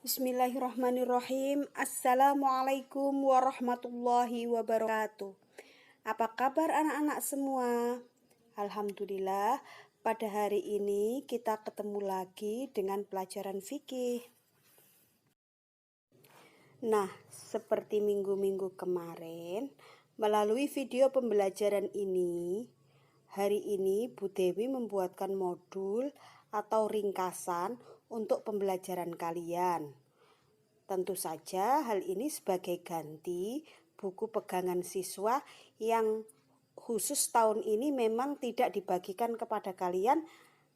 Bismillahirrahmanirrahim. Assalamualaikum warahmatullahi wabarakatuh. Apa kabar anak-anak semua? Alhamdulillah, pada hari ini kita ketemu lagi dengan pelajaran fikih. Nah, seperti minggu-minggu kemarin, melalui video pembelajaran ini, hari ini Bu Dewi membuatkan modul atau ringkasan untuk pembelajaran kalian. Tentu saja hal ini sebagai ganti buku pegangan siswa yang khusus tahun ini memang tidak dibagikan kepada kalian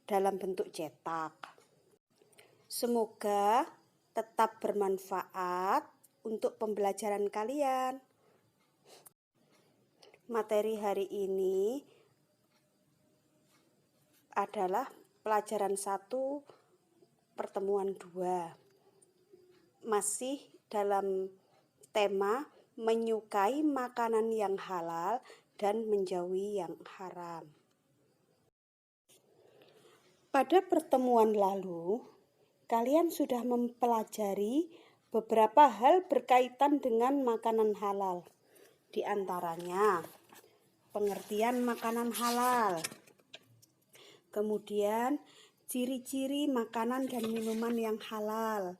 dalam bentuk cetak. Semoga tetap bermanfaat untuk pembelajaran kalian. Materi hari ini adalah pelajaran 1 pertemuan 2. Masih dalam tema menyukai makanan yang halal dan menjauhi yang haram. Pada pertemuan lalu, kalian sudah mempelajari beberapa hal berkaitan dengan makanan halal. Di antaranya, pengertian makanan halal. Kemudian, ciri-ciri makanan dan minuman yang halal.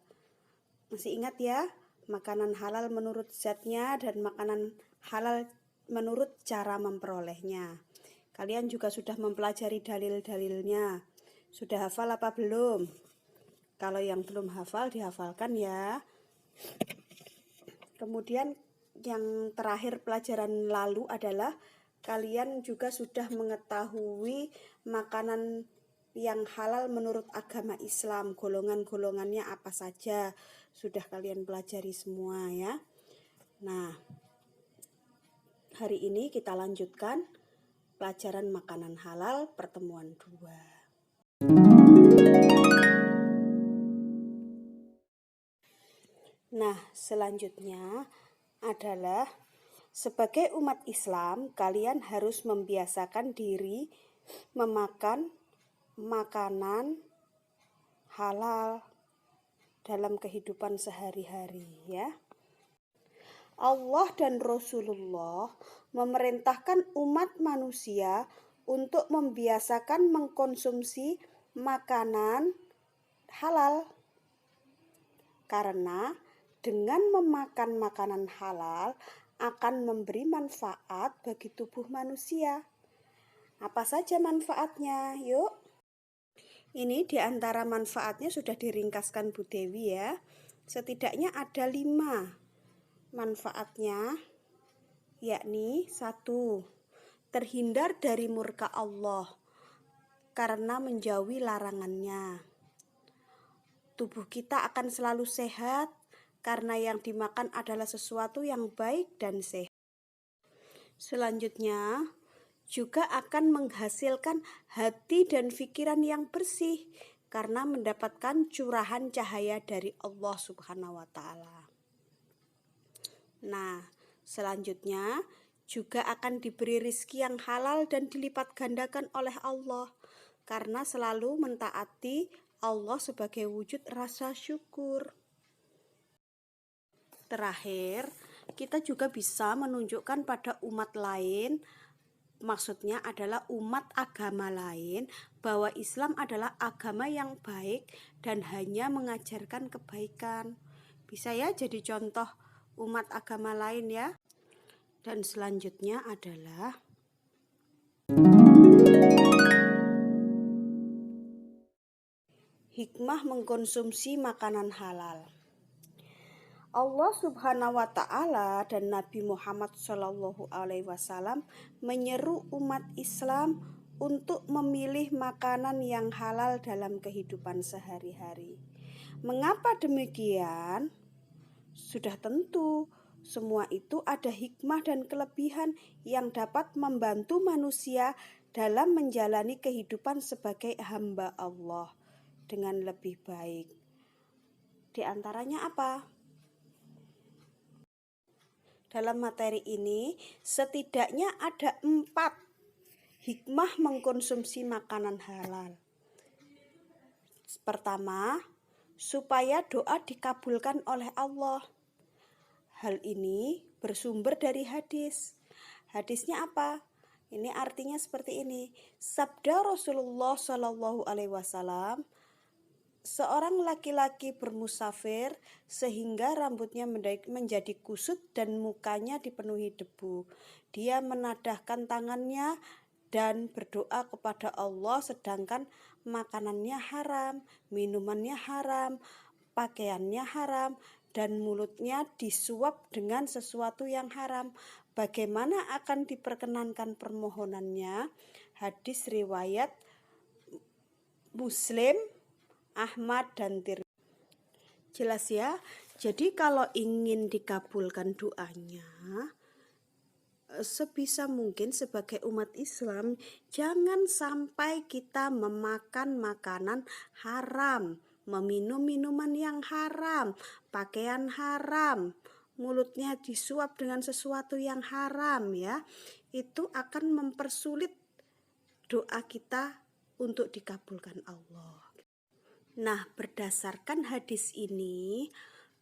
Masih ingat ya, makanan halal menurut zatnya dan makanan halal menurut cara memperolehnya. Kalian juga sudah mempelajari dalil-dalilnya. Sudah hafal apa belum? Kalau yang belum hafal, dihafalkan ya. Kemudian yang terakhir pelajaran lalu adalah kalian juga sudah mengetahui makanan yang halal menurut agama Islam, golongan-golongannya apa saja. Sudah kalian pelajari semua ya. Nah, hari ini kita lanjutkan pelajaran makanan halal pertemuan 2. Nah, selanjutnya adalah sebagai umat Islam, kalian harus membiasakan diri memakan makanan halal dalam kehidupan sehari-hari ya. Allah dan Rasulullah memerintahkan umat manusia untuk membiasakan mengkonsumsi makanan halal. Karena dengan memakan makanan halal akan memberi manfaat bagi tubuh manusia. Apa saja manfaatnya? Yuk. Ini diantara manfaatnya sudah diringkaskan Bu Dewi ya. Setidaknya ada 5 manfaatnya, yakni 1. Terhindar dari murka Allah karena menjauhi larangannya. Tubuh kita akan selalu sehat karena yang dimakan adalah sesuatu yang baik dan sehat. Selanjutnya, juga akan menghasilkan hati dan pikiran yang bersih karena mendapatkan curahan cahaya dari Allah Subhanahu wa Ta'ala. Nah, selanjutnya juga akan diberi rizki yang halal dan dilipat gandakan oleh Allah karena selalu mentaati Allah sebagai wujud rasa syukur. Terakhir, kita juga bisa menunjukkan pada umat lain, maksudnya adalah umat agama lain, bahwa Islam adalah agama yang baik dan hanya mengajarkan kebaikan. Bisa ya jadi contoh umat agama lain ya. Dan selanjutnya adalah hikmah mengkonsumsi makanan halal. Allah Subhanahu wa Ta'ala dan Nabi Muhammad SAW menyeru umat Islam untuk memilih makanan yang halal dalam kehidupan sehari-hari. Mengapa demikian? Sudah tentu, semua itu ada hikmah dan kelebihan yang dapat membantu manusia dalam menjalani kehidupan sebagai hamba Allah dengan lebih baik. Di antaranya apa? Dalam materi ini setidaknya ada 4 Hikmah mengkonsumsi makanan halal. Pertama, supaya doa dikabulkan oleh Allah. Hal ini bersumber dari hadis. Hadisnya apa? Ini artinya seperti ini. Sabda Rasulullah Shallallahu Alaihi Wasallam, seorang laki-laki bermusafir sehingga rambutnya menjadi kusut dan mukanya dipenuhi debu. Dia menadahkan tangannya dan berdoa kepada Allah sedangkan makanannya haram, minumannya haram, pakaiannya haram, dan mulutnya disuap dengan sesuatu yang haram. Bagaimana akan diperkenankan permohonannya? Hadis riwayat Muslim, Ahmad, dan Tirmidzi. Jelas ya? Jadi kalau ingin dikabulkan doanya, sebisa mungkin sebagai umat Islam jangan sampai kita memakan makanan haram, meminum minuman yang haram, pakaian haram, mulutnya disuap dengan sesuatu yang haram ya. Itu akan mempersulit doa kita untuk dikabulkan Allah. Nah, berdasarkan hadis ini,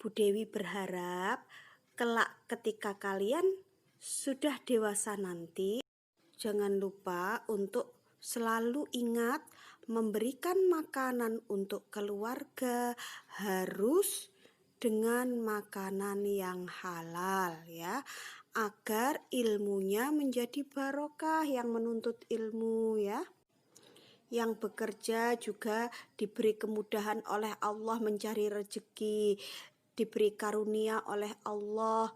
Bu Dewi berharap kelak ketika kalian sudah dewasa nanti, jangan lupa untuk selalu ingat memberikan makanan untuk keluarga harus dengan makanan yang halal ya, agar ilmunya menjadi barokah yang menuntut ilmu ya. Yang bekerja juga diberi kemudahan oleh Allah mencari rezeki, diberi karunia oleh Allah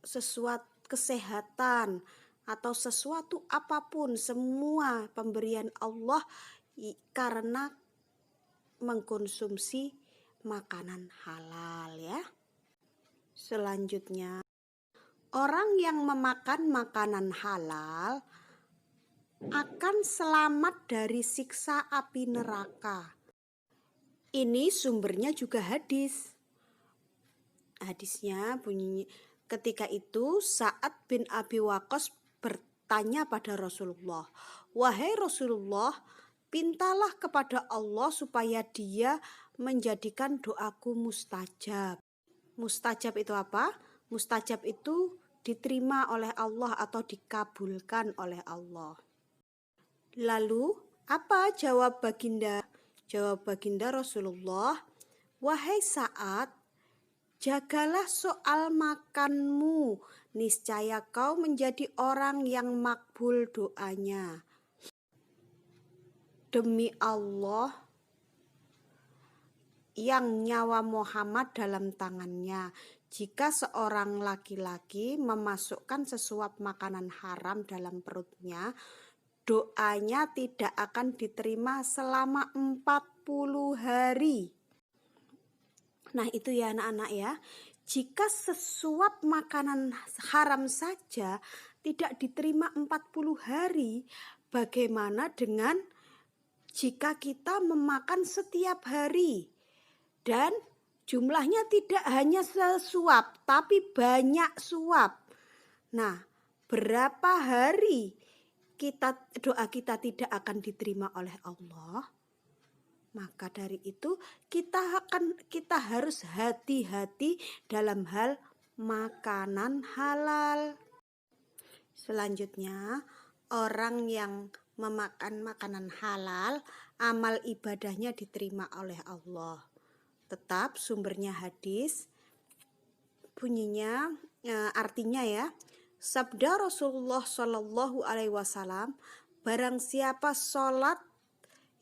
sesuatu kesehatan atau sesuatu apapun, semua pemberian Allah karena mengkonsumsi makanan halal ya. Selanjutnya, orang yang memakan makanan halal akan selamat dari siksa api neraka. Ini sumbernya juga hadis. Hadisnya bunyinya, ketika itu Sa'ad bin Abi Waqqas bertanya pada Rasulullah, "Wahai Rasulullah, pintalah kepada Allah supaya Dia menjadikan doaku mustajab." Mustajab itu apa? Mustajab itu diterima oleh Allah atau dikabulkan oleh Allah. Lalu, apa jawab baginda? Jawab baginda Rasulullah, "Wahai Sa'ad, jagalah soal makanmu, niscaya kau menjadi orang yang makbul doanya." Demi Allah yang nyawa Muhammad dalam tangannya, jika seorang laki-laki memasukkan sesuap makanan haram dalam perutnya, doanya tidak akan diterima selama 40 hari. Nah itu ya anak-anak ya, jika sesuap makanan haram saja tidak diterima 40 hari, bagaimana dengan jika kita memakan setiap hari dan jumlahnya tidak hanya sesuap tapi banyak suap. Nah, berapa hari doa kita tidak akan diterima oleh Allah? Maka dari itu kita harus hati-hati dalam hal makanan halal. Selanjutnya, orang yang memakan makanan halal, amal ibadahnya diterima oleh Allah. Tetap sumbernya hadis, bunyinya artinya ya, sabda Rasulullah Shallallahu Alaihi Wasallam, barang siapa sholat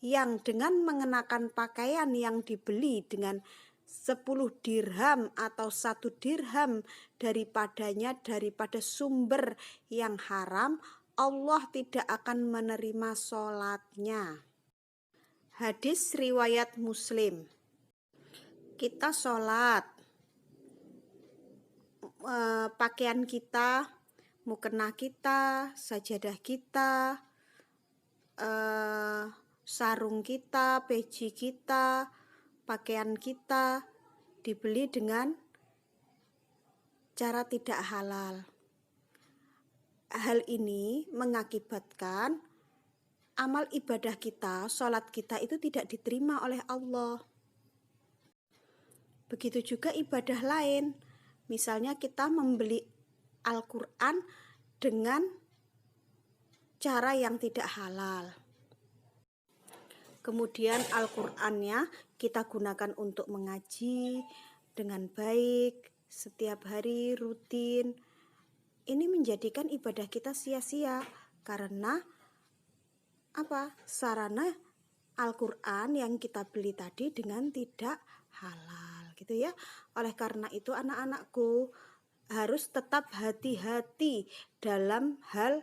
yang dengan mengenakan pakaian yang dibeli dengan 10 dirham atau 1 dirham daripada sumber yang haram, Allah tidak akan menerima sholatnya. Hadis riwayat Muslim. Kita sholat, pakaian kita, mukena kita, sajadah kita, sarung kita, peci kita, pakaian kita dibeli dengan cara tidak halal. hal ini mengakibatkan amal ibadah kita, sholat kita itu tidak diterima oleh Allah. Begitu juga ibadah lain. Misalnya kita membeli Al-Quran dengan cara yang tidak halal. Kemudian Al-Qur'annya kita gunakan untuk mengaji dengan baik setiap hari rutin. Ini menjadikan ibadah kita sia-sia karena sarana Al-Qur'an yang kita beli tadi dengan tidak halal gitu ya. Oleh karena itu anak-anakku harus tetap hati-hati dalam hal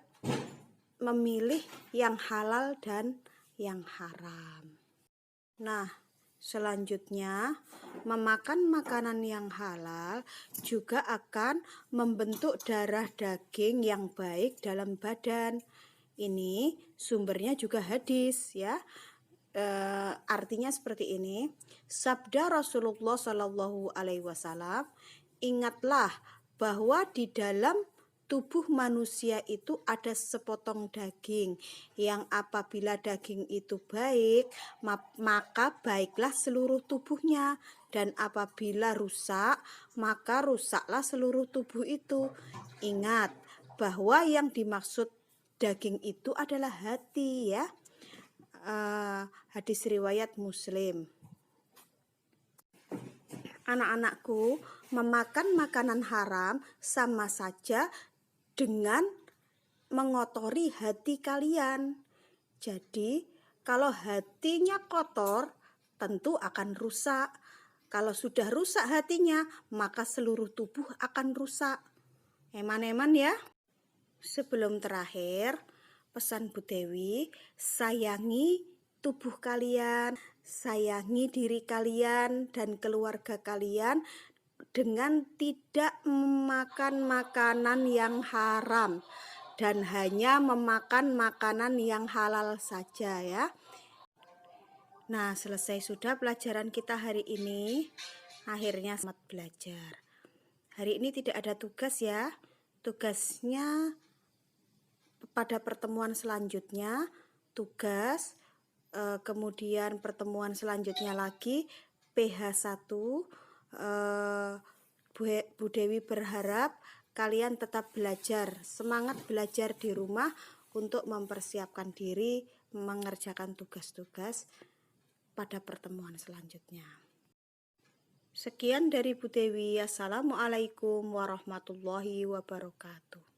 memilih yang halal dan yang haram. Nah, selanjutnya memakan makanan yang halal juga akan membentuk darah daging yang baik dalam badan. Ini sumbernya juga hadis ya. Artinya seperti ini, sabda Rasulullah Shallallahu Alaihi Wasallam, ingatlah bahwa di dalam tubuh manusia itu ada sepotong daging yang apabila daging itu baik maka baiklah seluruh tubuhnya, dan apabila rusak maka rusaklah seluruh tubuh itu. Ingat bahwa yang dimaksud daging itu adalah hati ya. Hadis riwayat Muslim. Anak-anakku, memakan makanan haram sama saja dengan mengotori hati kalian. Jadi, kalau hatinya kotor, tentu akan rusak. Kalau sudah rusak hatinya, maka seluruh tubuh akan rusak. Eman-eman ya. Sebelum terakhir, pesan Bu Dewi, sayangi tubuh kalian, sayangi diri kalian dan keluarga kalian dengan tidak memakan makanan yang haram dan hanya memakan makanan yang halal saja ya. Nah, selesai sudah pelajaran kita hari ini. Akhirnya selamat belajar. Hari ini tidak ada tugas ya. Tugasnya pada pertemuan selanjutnya tugas, kemudian pertemuan selanjutnya lagi PH1. Bu Dewi berharap kalian tetap belajar, semangat belajar di rumah untuk mempersiapkan diri mengerjakan tugas-tugas pada pertemuan selanjutnya. Sekian dari Bu Dewi. Assalamualaikum warahmatullahi wabarakatuh.